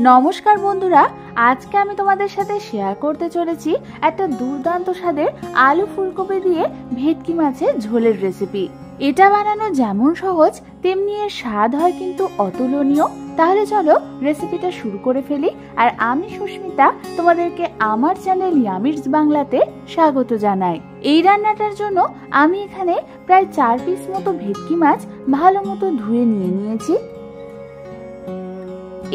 নমস্কার বন্ধুরা, আজকে আমি তোমাদের সাথে শেয়ার করতে চলেছি একটা দুর্দান্ত স্বাদের আলু ফুলকপি দিয়ে ভেটকি মাছের ঝোলের রেসিপি। এটা বানানো যেমন সহজ তেমনি এর স্বাদ হয় কিন্তু অতুলনীয়। তাহলে চলো রেসিপিটা শুরু করে ফেলি। আর আমি সুস্মিতা তোমাদেরকে আমার চ্যানেল ইয়ামিরস বাংলাতে স্বাগত জানাই। এই রান্নাটার জন্য আমি এখানে প্রায় 4 পিস মতো ভেটকি মাছ ভালো মতো ধুয়ে নিয়েছি।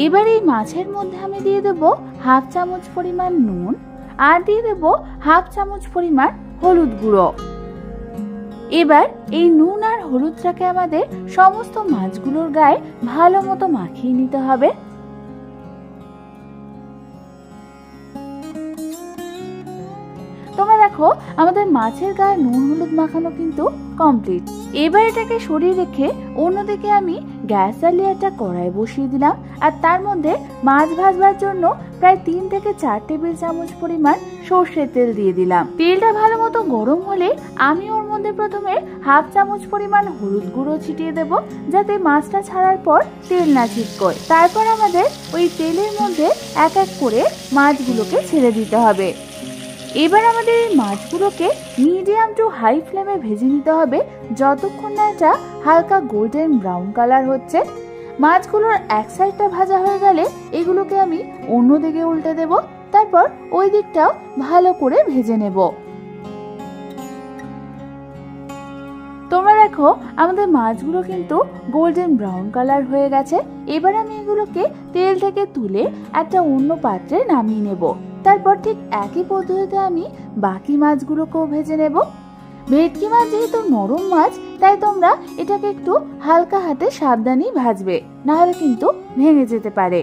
এবার এই মাছের মধ্যে আমি দিয়ে দেব হাফ চামচ পরিমাণ নুন আর দিয়ে দেব হাফ চামচ পরিমাণ হলুদ গুঁড়ো। এবার এই নুন আর হলুদটাকে আমাদের সমস্ত মাছগুলোর গায়ে ভালো মতো মাখিয়ে নিতে হবে। তোমরা দেখো আমাদের মাছের গায়ে নুন হলুদ মাখানো কিন্তু কমপ্লিট। এবার এটাকে সরিয়ে রেখে অন্যদিকে আমি গ্যাস জ্বালিয়ে একটা কড়াই বসিয়ে দিলাম আর তার মধ্যে মাছ ভাজবার জন্য প্রায় 3 থেকে 4 টেবিল চামচ পরিমাণ সর্ষের তেল দিয়ে দিলাম। তেলটা ভালো মতো গরম হলে আমি ওর মধ্যে প্রথমে হাফ চামচ পরিমাণ হলুদ গুঁড়ো ছিটিয়ে দেব, যাতে মাছটা ছাড়ার পর তেল না ছিটকয়। তারপর আমাদের ওই তেলের মধ্যে এক এক করে মাছগুলোকে ছেড়ে দিতে হবে। এবার আমাদের এই মাছগুলোকে মিডিয়াম টু হাই ফ্লেমে ভেজে নিতে হবে যতক্ষণ না এটা হালকা গোল্ডেন ব্রাউন কালার হচ্ছে। মাছগুলোর এক সাইডটা ভাজা হয়ে গেলে এগুলোকে আমি অন্যদিকে উল্টে দেব, তারপর ওই দিকটাও ভালো করে ভেজে নেব। তোমরা দেখো আমাদের মাছগুলো কিন্তু গোল্ডেন ব্রাউন কালার হয়ে গেছে। এবার আমি এগুলোকে তেল থেকে তুলে একটা অন্য পাত্রে নামিয়ে নেব। তারপর ঠিক একই পদ্ধতিতে আমি বাকি মাছগুলোকেও ভেজে নেব। ভেটকি মাছ যেহেতু নরম মাছ, তাই তোমরা এটাকে একটু হালকা হাতে সাবধানেই ভাজবে, নাহলে কিন্তু ভেঙে যেতে পারে।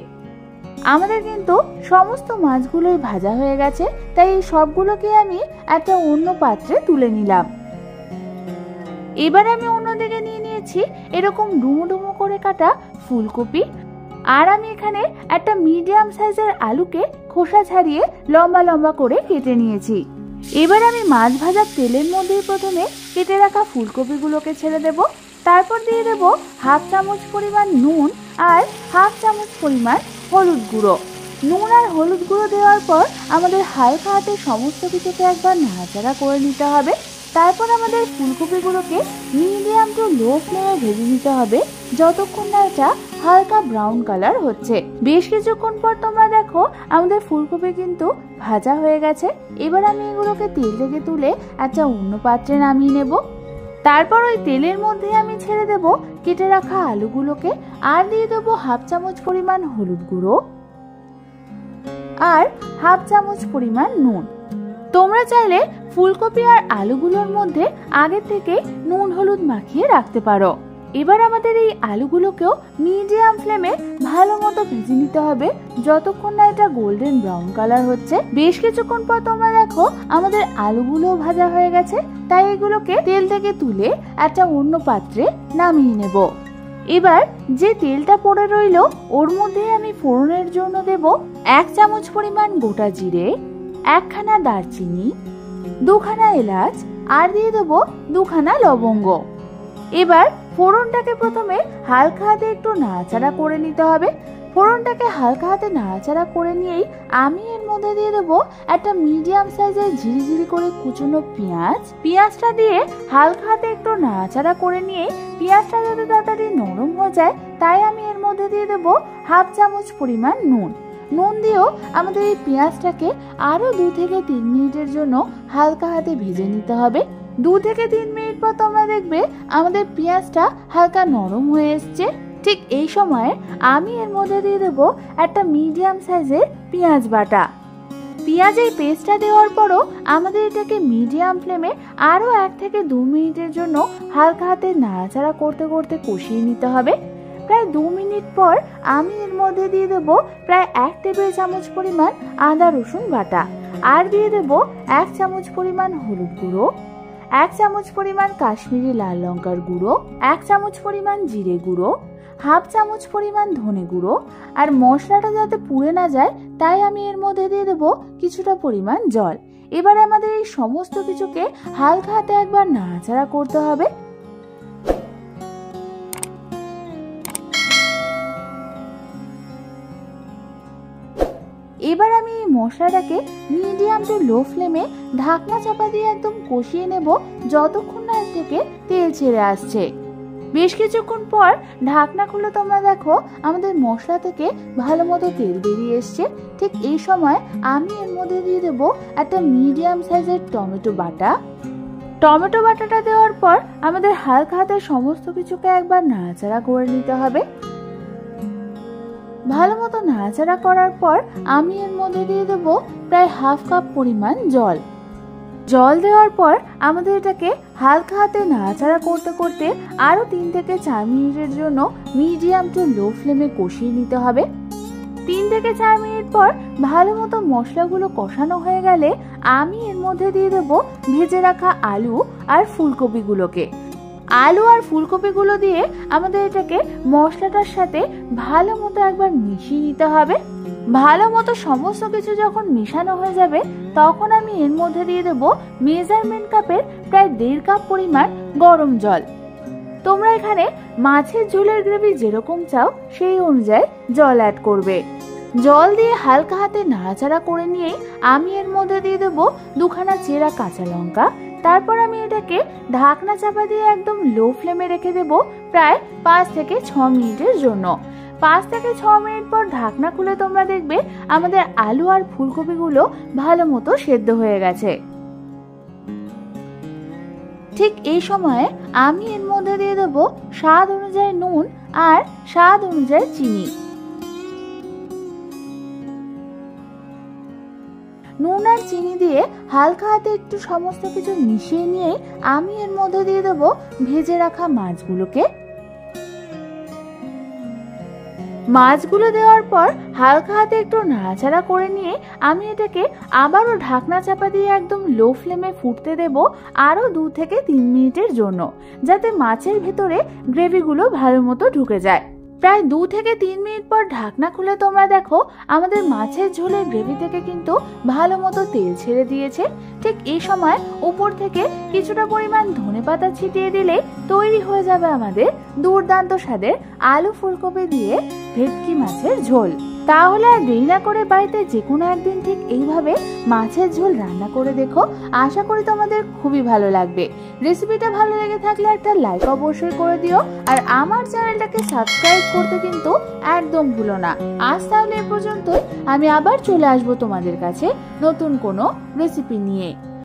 আমাদের কিন্তু সমস্ত মাছগুলোই ভাজা হয়ে গেছে, তাই এই সবগুলোকে আমি একটা অন্য পাত্রে তুলে নিলাম। এবার আমি অন্যদিকে নিয়ে নিয়েছি এরকম ডুমো ডুমো করে কাটা ফুলকপি, আর আমি এখানে একটা মিডিয়াম সাইজের আলুকে খোসা ছাড়িয়ে লম্বা লম্বা করে কেটে নিয়েছি। এবার আমি মাছ ভাজার তেলের মধ্যেই প্রথমে কেটে রাখা ফুলকপিগুলোকে ছেড়ে দেব। তারপর দিয়ে দেব হাফ চামচ পরিমাণ নুন আর হাফ চামচ পরিমাণ হলুদ গুঁড়ো। নুন আর হলুদ গুঁড়ো দেওয়ার পর আমাদের হালকা হাতে সমস্ত কিছুকে একবার নাড়াচাড়া করে নিতে হবে। তারপর আমাদের ফুলকপিগুলোকে মিডিয়াম টু লো ফ্লেমে ভেজে নিতে হবে যতক্ষণ না এটা হালকা ব্রাউন কালার হচ্ছে। বেশ কিছুক্ষণ পর তোমরা দেখো আমাদের ফুলকপি কিন্তু ভাজা হয়ে গেছে। এবার আমি এগুলোকে তেল থেকে তুলে একটা অন্য পাত্রে নামিয়ে নেব। তারপর ওই তেলের মধ্যে আমি ছেড়ে দেব কেটে রাখা আলুগুলোকে আর দিয়ে দেবো হাফ চামচ পরিমাণ হলুদ গুঁড়ো আর হাফ চামচ পরিমাণ নুন। তোমরা চাইলে ফুলকপি আর আলুগুলোর মধ্যে আগে থেকে নুন হলুদ মাখিয়ে রাখতে পারো। এবার আমাদের এই আলুগুলোকেও মিডিয়াম ফ্লেমে ভালো মতো ভেজে নিতে হবে যতক্ষণ না এটা গোল্ডেন ব্রাউন কালার হচ্ছে। বেশ কিছুক্ষণ পর তোমরা দেখো আমাদের আলুগুলো ভাজা হয়ে গেছে, তাই এগুলোকে তেল থেকে তুলে একটা অন্য পাত্রে নামিয়ে নেব। এবার যে তেলটা পড়ে রইল ওর মধ্যে আমি ফোড়নের জন্য দেব 1 চামচ পরিমাণ গোটা জিরে, 1 খানা দারচিনি, 2 খানা এলাচ আর দিয়ে দেবো 2 খানা লবঙ্গ। এবার ফোড়নটাকে প্রথমে হালকা হাতে একটু নাড়াচাড়া করে নিতে হবে। ফোড়নটাকে হালকা হাতে নাড়াচাড়া করে নিয়েই আমি এর মধ্যে দিয়ে দেবো একটা মিডিয়াম সাইজের ঝিরিঝিরি করে কুচনো পেঁয়াজটা দিয়ে হালকা হাতে একটু নাড়াচাড়া করে নিয়ে পেঁয়াজটা যাতে তাড়াতাড়ি নরম হয়ে যায়, তাই আমি এর মধ্যে দিয়ে দেবো হাফ চামচ পরিমাণ নুন দিয়েও আমাদের এই পেঁয়াজটাকে আরো 2 থেকে 3 মিনিটের জন্য হালকা হাতে ভেজে নিতে হবে। 2 থেকে 3 মিনিট পর তোমরা দেখবে আমাদের পেঁয়াজটা হালকা নরম হয়ে এসছে। ঠিক এই সময়ে আমি এর মধ্যে দিয়ে দেবো একটা মিডিয়াম সাইজের পেঁয়াজ বাটা। পেঁয়াজের পেস্টটা দেওয়ার পরও আমাদের এটাকে মিডিয়াম ফ্লেমে আরো 1 থেকে 2 মিনিটের জন্য হালকা হাতে নাড়াচাড়া করতে করতে কষিয়ে নিতে হবে। প্রায় 2 মিনিট পর আমি এর মধ্যে দিয়ে দেবো প্রায় 1 টেবিল চামচ পরিমাণ আদা রসুন বাটা আর দিয়ে দেবো 1 চামচ পরিমাণ হলুদ গুঁড়ো, 1 চামচ পরিমাণ কাশ্মীরি লাল লঙ্কার গুঁড়ো, 1 চামচ পরিমাণ জিরে গুঁড়ো, হাফ চামচ পরিমাণ ধনে গুঁড়ো। আর মশলাটা যাতে পুড়ে না যায় তাই আমি এর মধ্যে দিয়ে দেবো কিছুটা পরিমাণ জল। এবার আমাদের এই সমস্ত কিছুকে হালকা হাতে একবার নাড়াচাড়া করতে হবে। এবার আমি এই মশলাটাকে মিডিয়াম টু লো ফ্লেমে ঢাকনা চাপা দিয়ে একদম কষিয়ে নেব যতক্ষণ না এর থেকে তেল ছেড়ে আসছে। বেশ কিছুক্ষণ পর ঢাকনা খুলে তোমরা দেখো আমাদের মশলা থেকে ভালো মতো তেল বেরিয়ে এসছে। ঠিক এই সময় আমি এর মধ্যে দিয়ে দেবো একটা মিডিয়াম সাইজের টমেটো বাটা। টমেটো বাটাটা দেওয়ার পর আমাদের হালকা হাতে সমস্ত কিছুকে একবার নাড়াচাড়া করে নিতে হবে। ভালো মতো নাড়াচাড়া করার পর আমি এর মধ্যে দিয়ে দেবো প্রায় হাফ কাপ পরিমাণ জল। জল দেওয়ার পর আমাদের এটাকে হালকা হাতে নাড়াচাড়া করতে করতে আরো 3 থেকে 4 মিনিটের জন্য মিডিয়াম টু লো ফ্লেমে কষিয়ে নিতে হবে। 3 থেকে 4 মিনিট পর ভালো মতো মশলাগুলো কষানো হয়ে গেলে আমি এর মধ্যে দিয়ে দেবো ভেজে রাখা আলু আর ফুলকপিগুলোকে। আলু আর ফুলকপিগুলো দিয়ে আমাদের এটাকে মশলাটার সাথে ভালো মতো একবার মিশিয়ে নিতে হবে। ভালো মতো সমস্ত কিছু যখন মেশানো হয়ে যাবে তখন আমি এর মধ্যে দিয়ে দেবো মেজারমেন্ট কাপের প্রায় 1.5 কাপ পরিমাণ গরম জল। তোমরা এখানে মাছের ঝোলের গ্রেভি যেরকম চাও সেই অনুযায়ী জল অ্যাড করবে। জল দিয়ে হালকা হাতে নাড়াচাড়া করে নিয়েই আমি এর মধ্যে দিয়ে দেবো 2খানা চেরা কাঁচা লঙ্কা। তারপর আমি এটাকে ঢাকনা চাপা দিয়ে একদম লো ফ্লেমে রেখে দেবো প্রায় 5 থেকে 6 মিনিটের জন্য। 5 থেকে 6 মিনিট পর ঢাকনা খুলে তোমরা দেখবে আমাদের আলু আর ফুলকপিগুলো ভালো মতো সেদ্ধ হয়ে গেছে। ঠিক এই সময়ে আমি এর মধ্যে দিয়ে দেবো স্বাদ অনুযায়ী নুন আর স্বাদ অনুযায়ী চিনি। নুন আর চিনি দিয়ে হালকা হাতে একটু সমস্ত কিছু মিশিয়ে নিয়ে আমি এর মধ্যে দিয়ে দেবো ভেজে রাখা মাছগুলোকে। মাছগুলো দেওয়ার পর হালকা হাতে একটু নাড়াচাড়া করে নিয়ে আমি এটাকে আবারও ঢাকনা চাপা দিয়ে একদম লো ফ্লেমে ফুটতে দেব আরো 2 থেকে 3 মিনিটের জন্য, যাতে মাছের ভেতরে গ্রেভিগুলো ভালো মতো ঢুকে যায়। প্রায় 2 থেকে 3 মিনিট পর ঢাকনা খুলে তোমরা দেখো আমাদের মাছের ঝোলের গ্রেভি থেকে কিন্তু ভালো মতো তেল ছেড়ে দিয়েছে। ঠিক এই সময় উপর থেকে কিছুটা পরিমাণ ধনেপাতা ছিটিয়ে দিলে তৈরি হয়ে যাবে আমাদের দুর্দান্ত স্বাদের আলু ফুলকপি দিয়ে ভেটকি মাছের ঝোল। তাহলে আর দেরি না করে বাড়িতে যে কোনো একদিন ঠিক এইভাবে মাছের ঝোল রান্না করে দেখো, আশা করি তোমাদের খুবই ভালো লাগবে। রেসিপিটা ভালো লেগে থাকলে একটা লাইক অবশ্যই করে দিও, আর আমার চ্যানেলটাকে সাবস্ক্রাইব করতে কিন্তু একদম ভুলো না। আজ তাহলে এ পর্যন্তই, আমি আবার চলে আসবো তোমাদের কাছে নতুন কোনো রেসিপি নিয়ে।